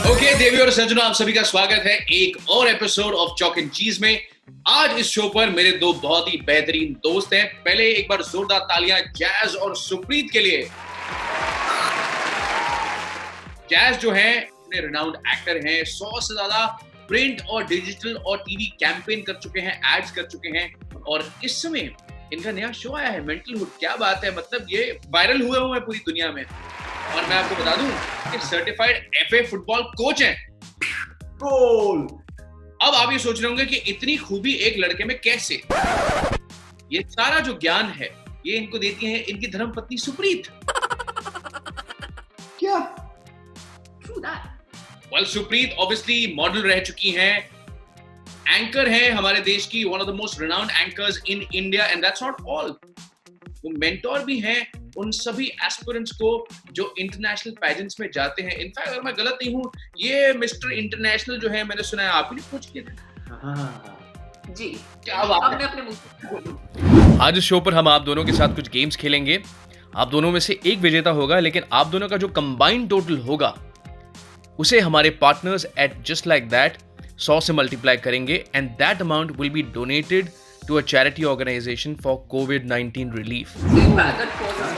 Okay देवी और सज्जनों, आप सभी का स्वागत है एक और एपिसोड ऑफ चॉक एंड चीज में। आज इस शो पर मेरे दो बहुत ही बेहतरीन दोस्त हैं। पहले एक बार जोरदार तालियां जैज और सुप्रीत के लिए। जैज जो है रिनाउंड एक्टर हैं, 100 से ज्यादा प्रिंट और डिजिटल और टीवी कैंपेन कर चुके हैं, एड्स कर चुके हैं और इस समय इनका नया शो आया है मेंटल हुड। क्या बात है, मतलब ये वायरल हुए हुए हैं पूरी दुनिया में। और मैं आपको बता दूं कि सर्टिफाइड एफए फुटबॉल कोच हैं। गोल। अब आप ये सोच रहे होंगे कि इतनी खूबी एक लड़के में कैसे? ये सारा जो ज्ञान है ये इनको देती है इनकी धर्मपत्नी सुप्रीत। क्या? वेल, सुप्रीत ऑब्वियसली मॉडल रह चुकी हैं, एंकर हैं हमारे देश की, one of the most renowned anchors in India and that's not all. वो मेंटोर भी हैं उन सभी एस्पिरेंट्स को जो इंटरनेशनल पेजेंट्स में जाते हैं। इनफैक्ट अगर मैं गलत नहीं हूँ, ये मिस्टर इंटरनेशनल जो है मैंने सुना है आप ही ने कोच किया था। जी, क्या बात है। अपने मुंह। आज इस शो पर हम आप दोनों के साथ कुछ गेम्स खेलेंगे। आप दोनों में से एक विजेता होगा, लेकिन आप दोनों का जो कंबाइंड टोटल होगा उसे हमारे partners at just like that 100 से मल्टीप्लाई करेंगे and that amount will be donated to a charity organization for COVID-19 relief. That's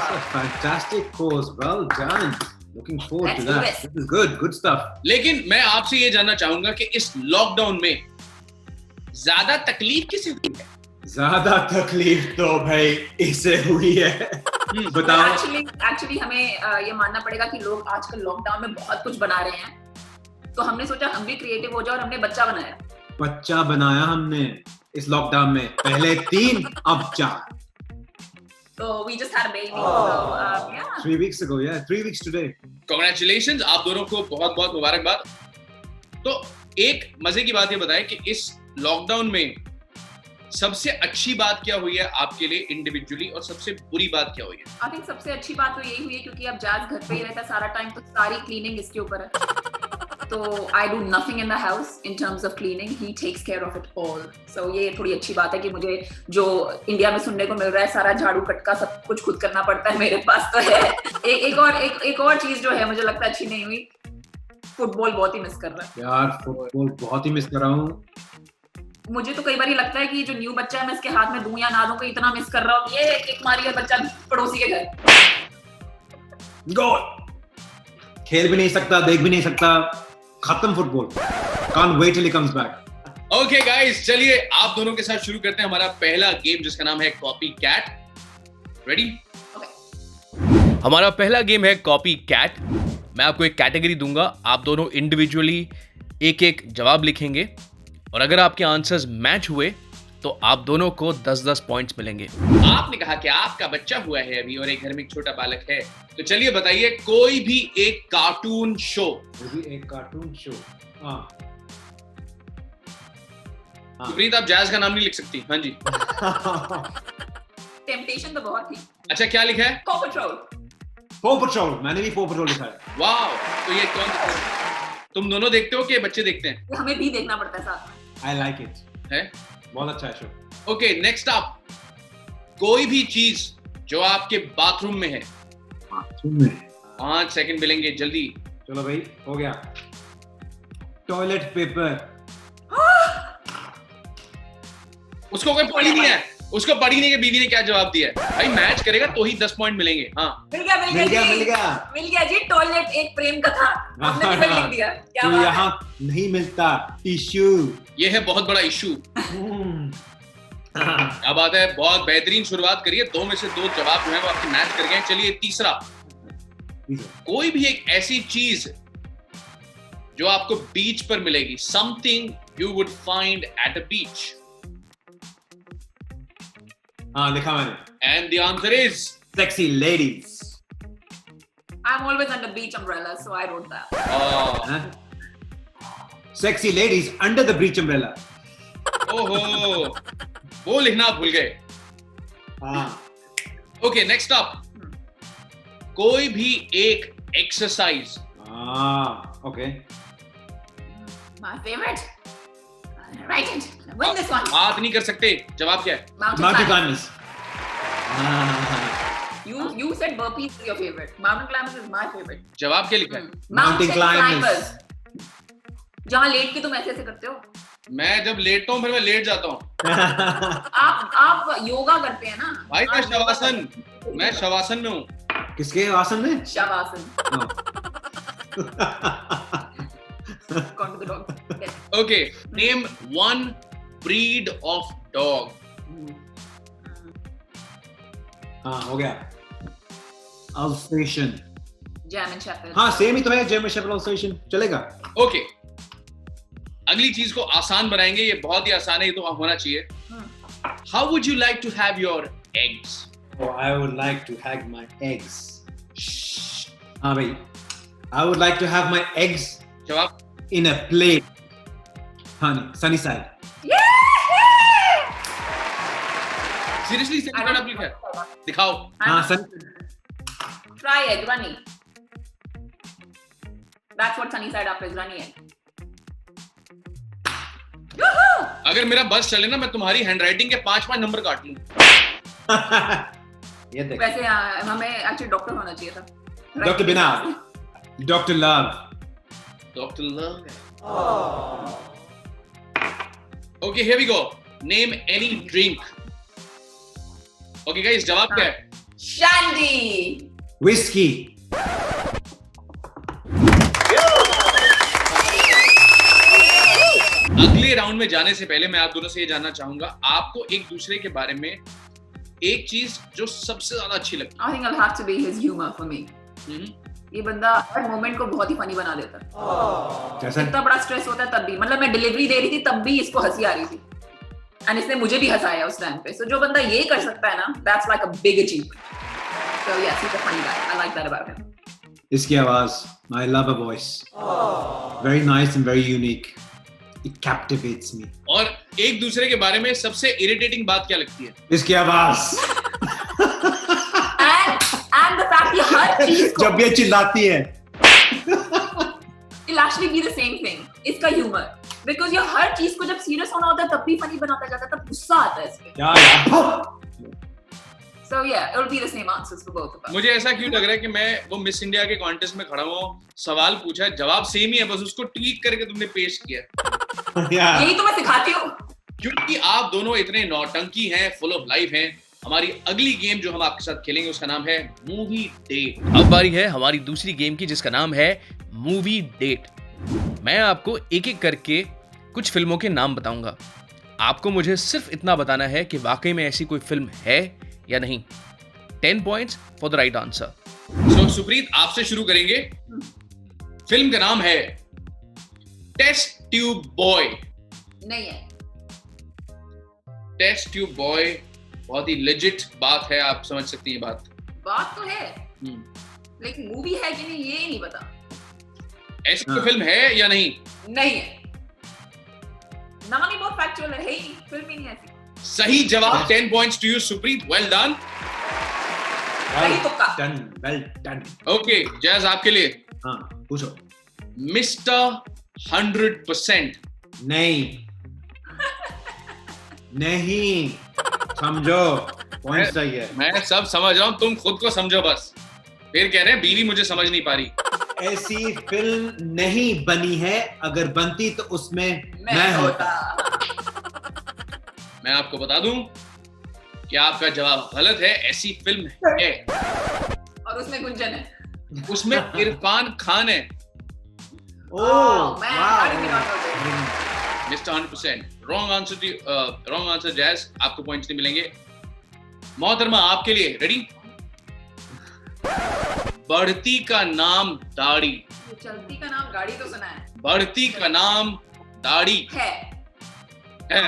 a fantastic cause. Well done. Looking forward to that. This is good. Good stuff. लेकिन मैं आपसे ये जानना चाहूंगा कि इस लॉकडाउन में ज्यादा तकलीफ किसे हुई है? ज्यादा तकलीफ तो भाई इसे हुई है। बताओ। एक्चुअली हमें ये मानना पड़ेगा कि लोग आजकल लॉकडाउन में बहुत कुछ बना रहे हैं, तो हमने सोचा हम भी क्रिएटिव हो जाए और हमने बच्चा बनाया। बच्चा बनाया हमने इस लॉकडाउन में, पहले 3 अब 4। So we just had a baby. So yeah. 3 weeks ago, yeah, 3 weeks today. Congratulations, आप दोनों को बहुत बहुत मुबारकबाद। तो एक मजे की बात ये बताएं कि इस लॉकडाउन में सबसे अच्छी बात क्या हुई है आपके लिए इंडिविजुअली और सबसे बुरी बात क्या हुई है? I think सबसे अच्छी बात तो यही हुई है क्योंकि अब जैज घर पे ही रहता है सारा टाइम, तो सारी क्लीनिंग इसके ऊपर है। तो I do nothing in the house in terms of cleaning. He takes care of it all. So ये थोड़ी अच्छी बात है कि मुझे जो इंडिया में सुनने को मिल रहा है सारा झाड़ू कटका सब कुछ खुद करना पड़ता है, मेरे पास तो है। एक और चीज जो है मुझे लगता है अच्छी नहीं हुई, फुटबॉल बहुत ही मिस कर रहा है यार। फुटबॉल बहुत ही मिस कर रहा हूँ। मुझे तो कई बार लगता है कि जो न्यू बच्चा है मैं इसके हाथ में दूं या ना दूं, को इतना मिस कर रहा हूँ। ये एक मारी बच्चा पड़ोसी के घर, गोल। खेल भी नहीं सकता, देख भी नहीं सकता, खत्म football. Can't wait till he comes back. Okay guys, चलिए आप दोनों के साथ शुरू करते हैं हमारा पहला गेम जिसका नाम है कॉपी कैट। रेडी? हमारा पहला गेम है कॉपी कैट। मैं आपको एक कैटेगरी दूंगा, आप दोनों इंडिविजुअली एक एक जवाब लिखेंगे और अगर आपके आंसर्स मैच हुए तो आप दोनों को 10-10 पॉइंट्स मिलेंगे। आपने कहा कि आपका बच्चा हुआ है अभी और एक घर में एक छोटा बालक है, तो चलिए बताइए कोई भी एक कार्टून शो। एक कार्टून शो। सुप्रीत, आप जैज का नाम नहीं लिख सकती। हाँ जी। टेम्पटेशन तो बहुत थी। अच्छा, क्या लिखा है? पॉ पेट्रोल। पॉ पेट्रोल, मैंने भी पॉ पेट्रोल लिखा है। वाह, तो ये कौन देखता है? तुम दोनों देखते हो कि बच्चे देखते हैं? हमें भी देखना पड़ता है साथ में। I like it. है? बहुत अच्छा है शो। ओके, नेक्स्ट अप, कोई भी चीज जो आपके बाथरूम में है। बाथरूम में 5 सेकंड मिलेंगे, जल्दी। चलो भाई, हो गया। Toilet paper. उसको कोई पढ़ी नहीं है, उसको पढ़ी नहीं है। बीवी ने क्या जवाब दिया है? भाई मैच करेगा तो ही 10 पॉइंट मिलेंगे। हाँ, मिल गया जी। टॉयलेट एक प्रेम का था, हमने टिफिन लिख दिया। क्या तो बात है? यहाँ नहीं मिलता टिश्यू। ये है बहुत बड़ा इशू। क्या बात है, बहुत बेहतरीन शुरुआत करिए। 2 में से 2 जवाब जो है वो आपके मैच कर गए हैं। चलिए तीसरा, कोई भी एक ऐसी चीज जो आपको बीच पर मिलेगी, something you would find at a beach. हाँ, लिखा मैंने। And the answer is sexy ladies. I'm always under beach umbrella, so I wrote that. Sexy ladies under the beach umbrella. ओहो, वो लिखना भूल गए। ओके, नेक्स्ट अप, कोई भी एक exercise. Okay. My favorite. Write it. Win this one. बात नहीं कर सकते, जवाब क्या है? Mountain climbers. You said burpees is your favorite. Mountain climbers is my favorite. जवाब क्या लिखा है? Mountain climbers. जहाँ लेट के तुम ऐसे ऐसे करते हो। मैं जब लेटता हूँ फिर मैं लेट जाता हूँ। आप योगा करते हैं ना भाई मैं आप योगा शवासन, करते हैं। मैं शवासन में हूँ। किसके आसन में? शवासन। हाँ। Gone to the dog. Yes. Okay, name one breed of dog. हाँ हो गया। Alsatian। German Shepherd. हाँ सेम ही तो है, German Shepherd Alsatian, चलेगा। Okay, अगली चीज को आसान बनाएंगे, ये बहुत ही आसान है, ये तो होना चाहिए। How would you like to have your eggs? Oh, I would like to have my eggs. हाँ भाई, I would like to have my eggs जवाब in a plate. हाँ नहीं, sunny side. सीरियसली I सही don't लिखा है, दिखाओ। हाँ sunny. Try egg, runny. That's what sunny side up is, runny egg. Yoo-hoo! अगर मेरा बस चले ना मैं तुम्हारी हैंडराइटिंग के 5-5 नंबर काट लूं। ये देख। वैसे हमें एक्चुअली डॉक्टर होना चाहिए था। Dr. Binab. Dr. Love. Dr. Love. Okay, here we go. Name any drink. Okay guys, जवाब क्या है? Shandy. Whiskey. अगले राउंड में जाने से पहले मैं आप दोनों से ये जानना चाहूंगा, आपको एक दूसरे के बारे में एक चीज जो सबसे ज्यादा अच्छी लगती I think I'll have to be his humor for me. है। ये बंदा हर मोमेंट को बहुत ही फनी बना देता है। कैसा? इतना बड़ा स्ट्रेस होता है तब भी, मतलब मैं डिलीवरी दे रही थी तब भी इसको हंसी आ रही थी, एंड इसने मुझे भी हंसाया उस टाइम पे। सो जो बंदा ये कर सकता है ना, that's like a big achievement. So yes, he is a funny guy, I like that about him. इसकी आवाज, I love her voice. Very nice and very unique. It captivates me. और एक दूसरे के बारे में सबसे इरिटेटिंग बात क्या लगती है? इसकी आवाज एंड द फैक्ट कि हर चीज को जब ये चिल्लाती है। it'll actually be the same thing. इसका ह्यूमर, बिकॉज़ ये हर चीज को जब सीरियस होना होता है तब भी फनी बनाता जाता है, तब गुस्सा आता है इसमें। यार So yeah, it'll be the same answers for both of us. मुझे ऐसा क्यों लग रहा है कि मैं वो मिस इंडिया के कॉन्टेस्ट में खड़ा हुआ हूँ, सवाल पूछा है, जवाब सेम ही है, बस उसको ट्वीक करके तुमने पेश किया। यार यही तो मैं सिखाती हूँ। क्योंकि आप दोनों इतने नौटंकी हैं, फुल ऑफ लाइफ हैं, हमारी अगली गेम जो हम आपके साथ खेलेंगे उसका नाम है मूवी डेट। अब बारी है हमारी दूसरी गेम की, जिसका नाम है मूवी डेट। मैं आपको एक एक करके कुछ फिल्मों के नाम बताऊंगा। आपको मुझे सिर्फ इतना बताना है कि वाकई में ऐसी कोई फिल्म है या नहीं। 10 points for the right answer. So Supreet, आपसे शुरू करेंगे। फिल्म का नाम है टेस्ट ट्यूब बॉय। नहीं है। टेस्ट ट्यूब बॉय बहुत ही लेजिट बात है, आप समझ सकती हैं बात। बात तो है, लेकिन मूवी है कि नहीं ये नहीं पता। ऐसी कोई फिल्म है या नहीं? नहीं है। नाम ही बहुत फैक्चुअल है ही नहीं, फिल्म ही नहीं ऐसी। सही जवाब। 10 points to you Supreet, well done. सही तुक्का। Done, well done. ओके जैज, आपके लिए हाँ पूछो। मिस्टर 100%। नहीं नहीं, समझो पॉइंट सही है। मैं सब समझ रहा हूँ, तुम खुद को समझो बस। फिर कह रहे हैं बीवी मुझे समझ नहीं पा रही। ऐसी फिल्म नहीं बनी है, अगर बनती तो उसमें मैं होता। मैं आपको बता दूं कि आपका जवाब गलत है। ऐसी फिल्म है और उसमें गुंजन है। उसमें इरफान खान है। ओह मैं वाह। I did not know this. Mister 100%। Wrong answer jazz, आपको पॉइंट्स नहीं मिलेंगे। मोहतरमा आपके लिए रेडी? बढ़ती का नाम दाढ़ी। चलती का नाम गाड़ी तो सुना है। बढ़ती का नाम दाढ़ी है। है।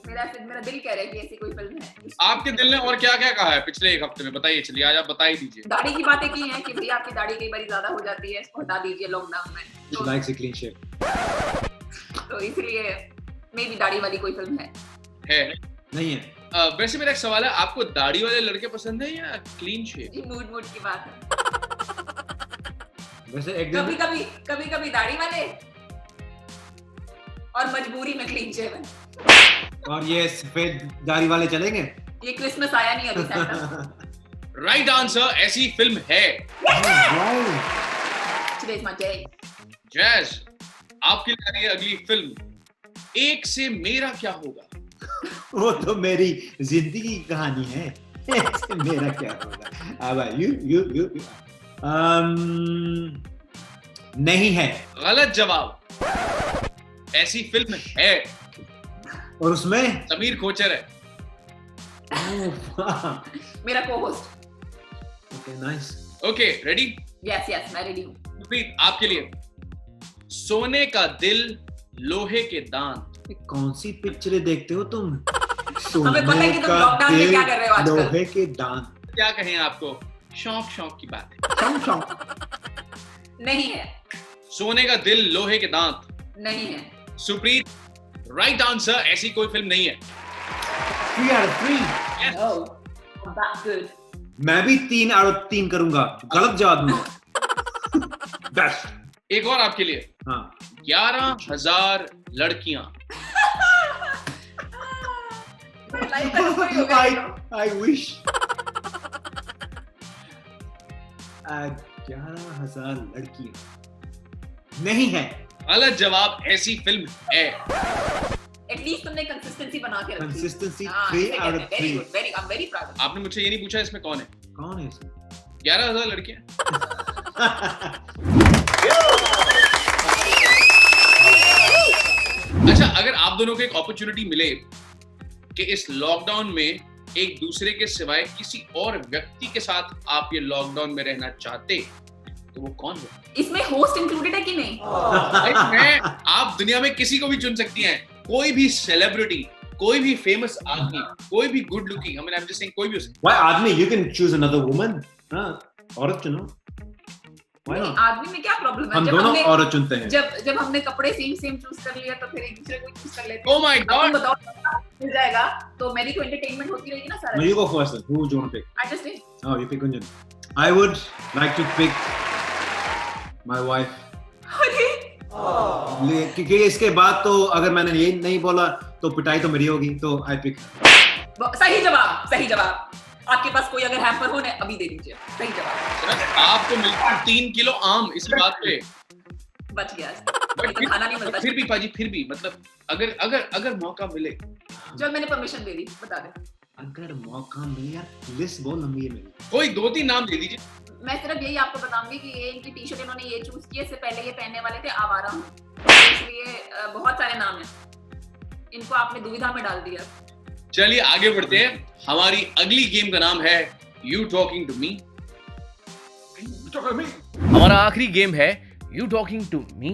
मेरा दिल कह रहा है कि ऐसी कोई फिल्म है। आपके दिल ने और क्या क्या कहा है पिछले एक हफ्ते में? बताइए, चलिए आज आप बता ही दीजिए। दाढ़ी की बातें की हैं कि भैया आपकी दाढ़ी कई बार ज्यादा हो जाती है, इसको हटा दीजिए लॉकडाउन में। She likes a clean shave. तो इसलिए मे बी दाढ़ी वाली कोई फिल्म है। नहीं है। वैसे मेरा एक सवाल है, आपको दाढ़ी वाले लड़के पसंद है या क्लीन शेव? ये मूड की बात है। वैसे एक दिन कभी कभी दाढ़ी वाले और मजबूरी में क्लीन शेवन। और ये सफेद दाढ़ी वाले चलेंगे। ये क्रिसमस आया नहीं अभी तक। राइट आंसर, ऐसी फिल्म है। today's my day. जैज, आपके लिए आ रही है अगली फिल्म, एक से मेरा क्या होगा। वो तो मेरी जिंदगी की कहानी है। इससे मेरा क्या होगा? अब यू नहीं है। गलत जवाब। ऐसी फिल्म है, और उसमें समीर खोचर है। मेरा co-host. Okay nice. Okay, ready? Yes, मैं रेडी हूँ. सुप्रीत, आपके लिए सोने का दिल, लोहे के दांत। कौन सी पिक्चरें देखते हो तुम? हमें पता है कि तुम लॉकडाउन में क्या कर रहे हो आजकल. लोहे के दांत। क्या कहें आपको, शौक की बात है। नहीं है. सोने का दिल, लोहे के दांत नहीं है. Supreet, right answer. ऐसी कोई फिल्म नहीं है। 3 out of 3। Yes. Oh, that's good. मैं भी 3 out of 3 करूंगा। गलत जवाब दूंगा। बेस्ट। एक और आपके लिए, हाँ। 11,000 लड़कियां। Life का कोई हो गया. I wish। 11,000 लड़कियां नहीं है। गलत जवाब। ऐसी फिल्म है। At least तुमने consistency बना के रखी. Consistency, हाँ, 3 out of very 3। good. I'm very proud of you. आपने मुझसे ये नहीं पूछा इसमें कौन है। कौन है इसमें? 11,000 लड़कियां। अच्छा, अगर आप दोनों को एक अपॉर्चुनिटी मिले कि इस लॉकडाउन में एक दूसरे के सिवाय किसी और व्यक्ति के साथ आप ये लॉकडाउन में रहना चाहते, तो वो कौन है? इसमें होस्ट इंक्लूडेड है कि नहीं? मैं, आप दुनिया में किसी को भी चुन सकती हैं, कोई भी सेलिब्रिटी, कोई भी फेमस आदमी, कोई भी good looking, I am just saying कोई भी हो सकता Why आदमी? You can choose another woman। हाँ, औरत चुनो। Why not? आदमी में क्या प्रॉब्लम है? हम दोनों औरत चुनते हैं। जब हमने कपड़े सेम चूज कर लिया तो फिर एक दूसरे को चूज कर लेते है। Oh my अब तुम God! बताओ मिल जाएगा तो मेरी तो एंटरटेनमेंट होती रहेगी ना सारा. No, you go first then. Who would you want to pick? I just did. Oh, you pick Gunjan. I would like to pick my wife। अरे क्योंकि इसके बाद तो अगर मैंने ये नहीं बोला तो पिटाई तो मेरी होगी, तो I pick। सही जवाब. आपके पास कोई अगर हैम्पर हो ना अभी दे दीजिए. सही जवाब. आपको मिलता है 3 किलो आम इसी बात पे। बच गया. तो खाना नहीं मिलता. फिर भी पाजी, फिर भी मतलब अगर मौका मिले, चल मैंने परमिशन दे दी. बता दे. अगर मौका मिले यार, लिस्ट बहुत लंबी है मेरी। कोई 2-3 नाम ले दीजिए। मैं सिर्फ यही आपको बताऊंगी कि ये इनकी टी शर्ट इन्होंने ये चूज की है, इससे पहले ये पहनने वाले थे आवारा हूं, इसलिए बहुत सारे नाम हैं, इनको आपने दुविधा में डाल दिया. चलिए आगे बढ़ते हैं। हमारी अगली गेम का नाम है यू टॉकिंग टू मी। हमारा आखिरी गेम है यू टॉकिंग टू मी।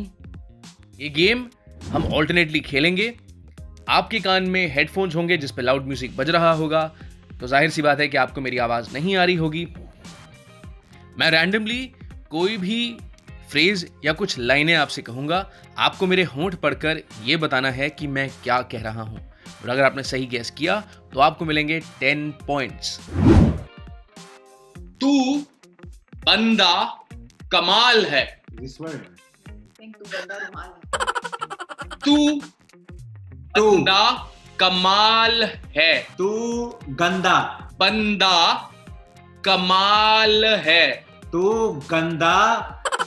ये गेम हम ऑल्टरनेटली खेलेंगे। आपके कान में हेडफोन्स होंगे जिस पे लाउड म्यूजिक बज रहा होगा, तो जाहिर सी बात है कि आपको मेरी आवाज नहीं आ रही होगी। मैं रैंडमली कोई भी फ्रेज या कुछ लाइनें आपसे कहूंगा, आपको मेरे होंठ पढ़कर यह बताना है कि मैं क्या कह रहा हूं, और अगर आपने सही गेस किया तो आपको मिलेंगे 10 पॉइंट्स। तू बंदा कमाल है। This word। थिंक तू गंदा रुमाल है. तू बंदा कमाल है। तू गंदा। बंदा कमाल है। तू गंदा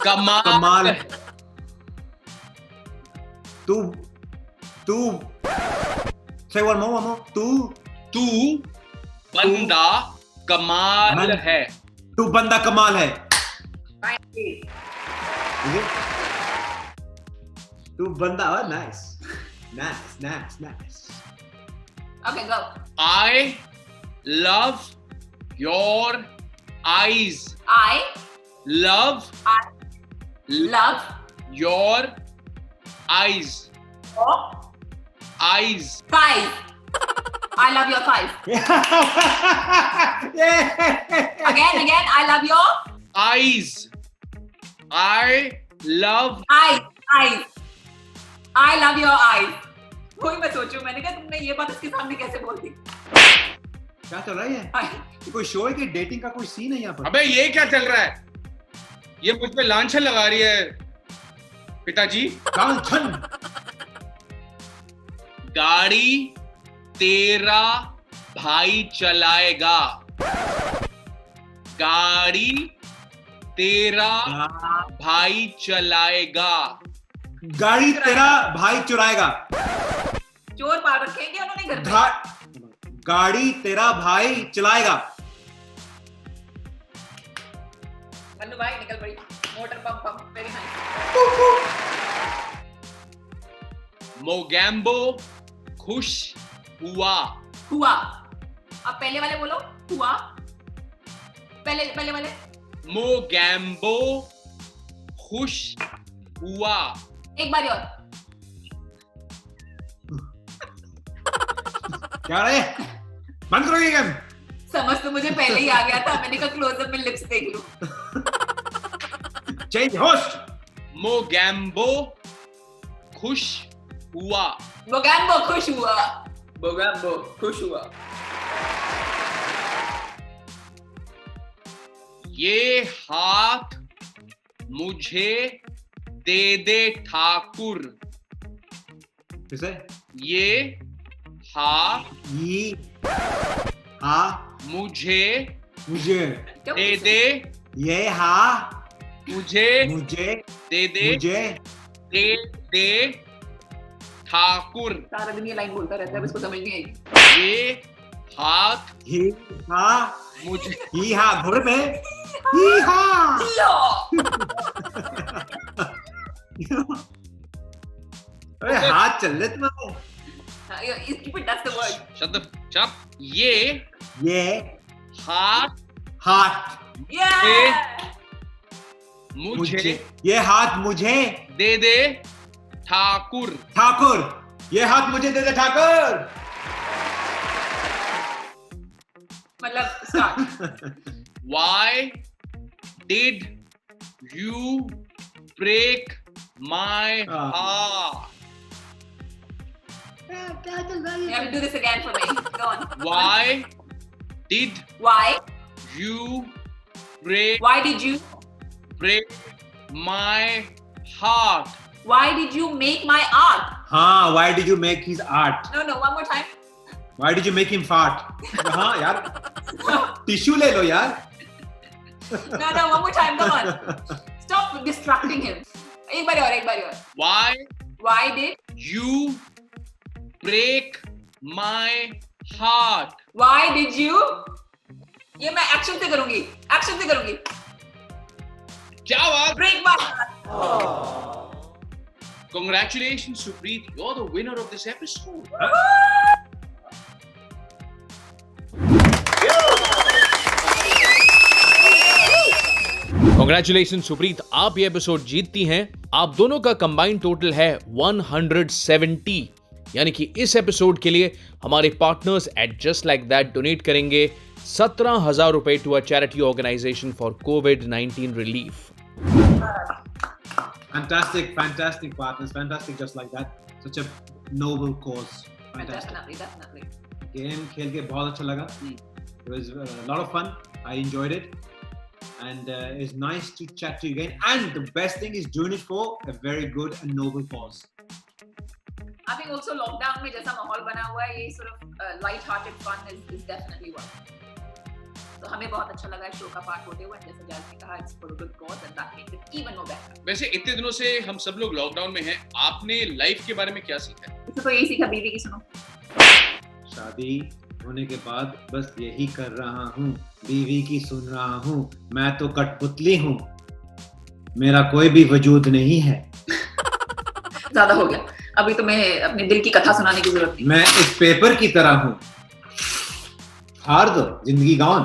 कमाल है। तू say one more। तू बंदा कमाल है। तू बंदा कमाल है। तू बंदा, oh, nice। Okay, go. I love your eyes. I Love love your eyes. your Eyes. thighs. I love your thighs. Again, I love your Eyes. I love. eyes. I love your eyes. कोई मैं सोचूं, मैंने कहा तुमने ये बात इसके सामने कैसे बोल दी? क्या चल रहा है? ये कोई शो है कि डेटिंग का कोई सीन है यहाँ पर? अबे ये क्या चल रहा है? ये मुझ पे लांछन लगा रही है पिताजी। लांछन। गाड़ी तेरा भाई चलाएगा। गाड़ी तेरा भाई चलाएगा। गाड़ी तेरा भाई चुराएगा। चोर पाल रखे हैं उन्होंने घर पे। गाड़ी तेरा भाई चलाएगा। मन्नू भाई निकल पड़ी। Motor pump very nice. Mogambo खुश हुआ। हुआ। अब पहले वाले बोलो। हुआ। पहले वाले। मोगैम्बो खुश हुआ। एक बार और। क्या रे? बंद करो ये गेम। समझ तो मुझे पहले ही आ गया था, मैंने कहा क्लोजअप में लिप्स देख लूं। Change host. मोगैम्बो खुश हुआ। मोगैम्बो खुश हुआ। मोगैम्बो खुश हुआ। ये हाथ मुझे दे दे ठाकुर। किसे? ये हाथ मुझे दे दे। ये मुझे दे दे ठाकुर। सारा दिन ये लाइन बोलता रहता है, इसको समझ नहीं आएगी। ये हाथ मुझे घोड़े पे अरे हाथ चल रहे तुम्हारे। That's the word. शब्द ये हाथ Yeah. मुझे ये हाथ मुझे दे दे ठाकुर। ये हाथ मुझे दे दे ठाकुर। मतलब start. Why did you break my heart? You have to do this again for me. Go on. Why did Why you did you break my heart? Why did you make my art? हाँ, why did you make his art? No, one more time. Why did you make him fart? हाँ यार, tissue ले लो यार। No, one more time. Come on. Stop distracting him. एक बार और. Why did you break my heart? Why did you? ये मैं action से करूंगी. क्या बात? Break my heart. Congratulations, Supreet. You're the winner of this episode. Congratulations, Supreet, आप ये एपिसोड जीतती हैं। आप दोनों का कंबाइंड टोटल है 170, यानी कि इस एपिसोड के लिए हमारे partners at just like that donate करेंगे 17,000 रुपए to a charity organisation for कोविड-19 relief. Fantastic partners, fantastic just like that. Such a noble cause. Fantastic. Definitely. Game खेल के बहुत अच्छा लगा. It was a lot of fun. I enjoyed it. And it's nice to chat to you again. And the best thing is doing it for a very good and noble cause. I think also lockdown में जैसा माहौल बना हुआ है, ये sort of light-hearted fun is definitely one. तो हमें बहुत अच्छा लगा शो का पार्ट होते हुए, जैसे जाज ने कहा, it's for a good cause and that makes it even more better. वैसे इतने दिनों से हम सब लोग लॉकडाउन में हैं, आपने लाइफ के बारे में क्या सीखा है? इससे तो यही सीखा, बीवी की सुनो। शादी होने के बाद बस यही कर रहा हूँ, बीवी की सुन रहा हूँ, मैं तो कठपुतली हूँ, मेरा कोई भी वजूद नहीं है। ज्यादा हो गया, अभी तो मैं अपने दिल की कथा सुनाने की जरूरत नहीं। मैं एक पेपर की तरह हूँ, हार दो, जिंदगी गॉन।